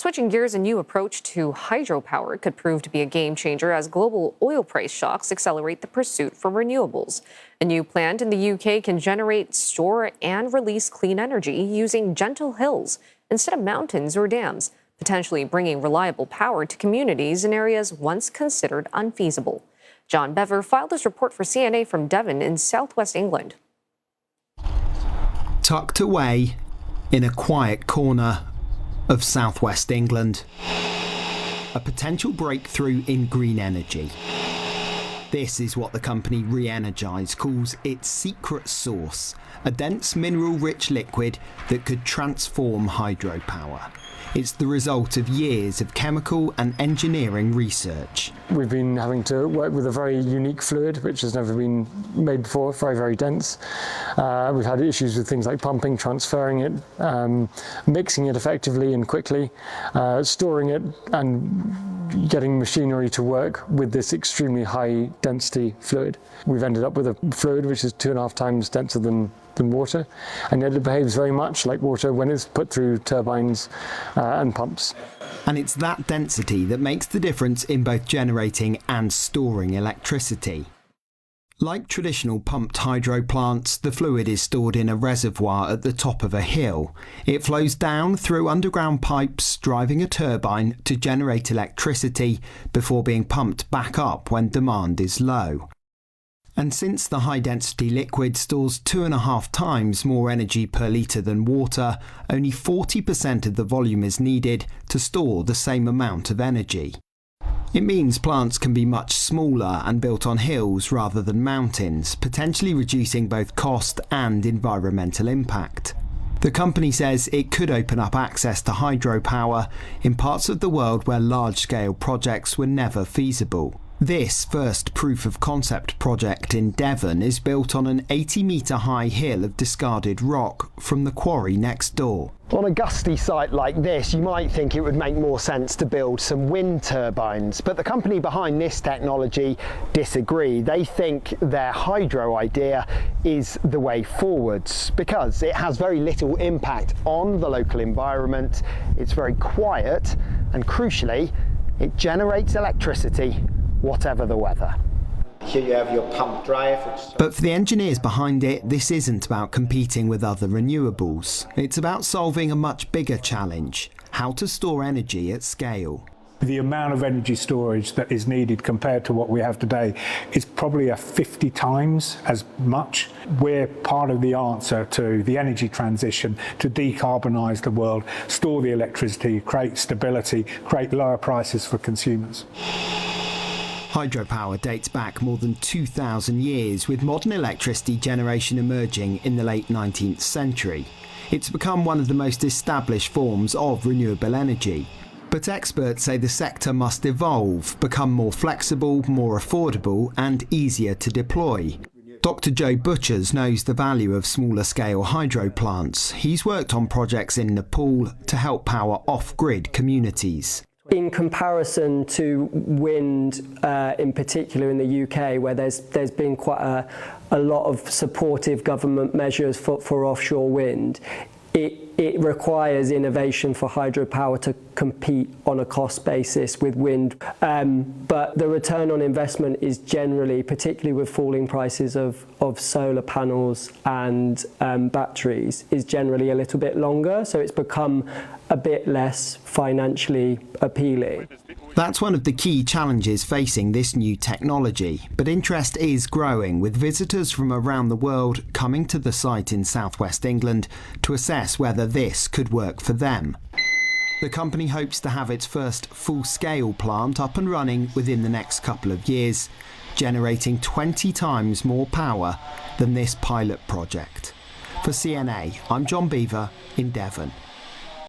Switching gears, a new approach to hydropower could prove to be a game changer as global oil price shocks accelerate the pursuit for renewables. A new plant in the UK can generate, store, and release clean energy using gentle hills instead of mountains or dams, potentially bringing reliable power to communities in areas once considered unfeasible. John Bevir filed this report for CNA from Devon in southwest England. Tucked away in a quiet corner of southwest England, a potential breakthrough in green energy. This is what the company RheEnergise calls its secret sauce, a dense mineral-rich liquid that could transform hydropower. It's the result of years of chemical and engineering research. We've been having to work with a very unique fluid which has never been made before, very, very dense. We've had issues with things like pumping, transferring it, mixing it effectively and quickly, storing it and getting machinery to work with this extremely high density fluid. We've ended up with a fluid which is 2.5 times denser than water, and yet it behaves very much like water when it's put through turbines and pumps. And it's that density that makes the difference in both generating and storing electricity. Like traditional pumped hydro plants, the fluid is stored in a reservoir at the top of a hill. It flows down through underground pipes, driving a turbine to generate electricity before being pumped back up when demand is low. And since the high-density liquid stores 2.5 times more energy per litre than water, only 40% of the volume is needed to store the same amount of energy. It means plants can be much smaller and built on hills rather than mountains, potentially reducing both cost and environmental impact. The company says it could open up access to hydropower in parts of the world where large-scale projects were never feasible. This first proof-of-concept project in Devon is built on an 80-metre high hill of discarded rock from the quarry next door. On a gusty site like this, you might think it would make more sense to build some wind turbines, but the company behind this technology disagree. They think their hydro idea is the way forwards because it has very little impact on the local environment, it's very quiet, and crucially, it generates electricity whatever the weather. Here you have your pump dryer. But for the engineers behind it, this isn't about competing with other renewables. It's about solving a much bigger challenge: how to store energy at scale. The amount of energy storage that is needed compared to what we have today is probably 50 times as much. We're part of the answer to the energy transition, to decarbonise the world, store the electricity, create stability, create lower prices for consumers. Hydropower dates back more than 2,000 years, with modern electricity generation emerging in the late 19th century. It's become one of the most established forms of renewable energy. But experts say the sector must evolve, become more flexible, more affordable, and easier to deploy. Dr. Joe Butchers knows the value of smaller-scale hydro plants. He's worked on projects in Nepal to help power off-grid communities. In comparison to wind, in particular in the UK, where there's been quite a lot of supportive government measures for offshore wind, it requires innovation for hydropower to compete on a cost basis with wind. But the return on investment is generally, particularly with falling prices of solar panels and batteries, is generally a little bit longer. So it's become a bit less financially appealing. That's one of the key challenges facing this new technology, but interest is growing, with visitors from around the world coming to the site in southwest England to assess whether this could work for them. The company hopes to have its first full-scale plant up and running within the next couple of years, generating 20 times more power than this pilot project. For CNA, I'm John Bevir in Devon.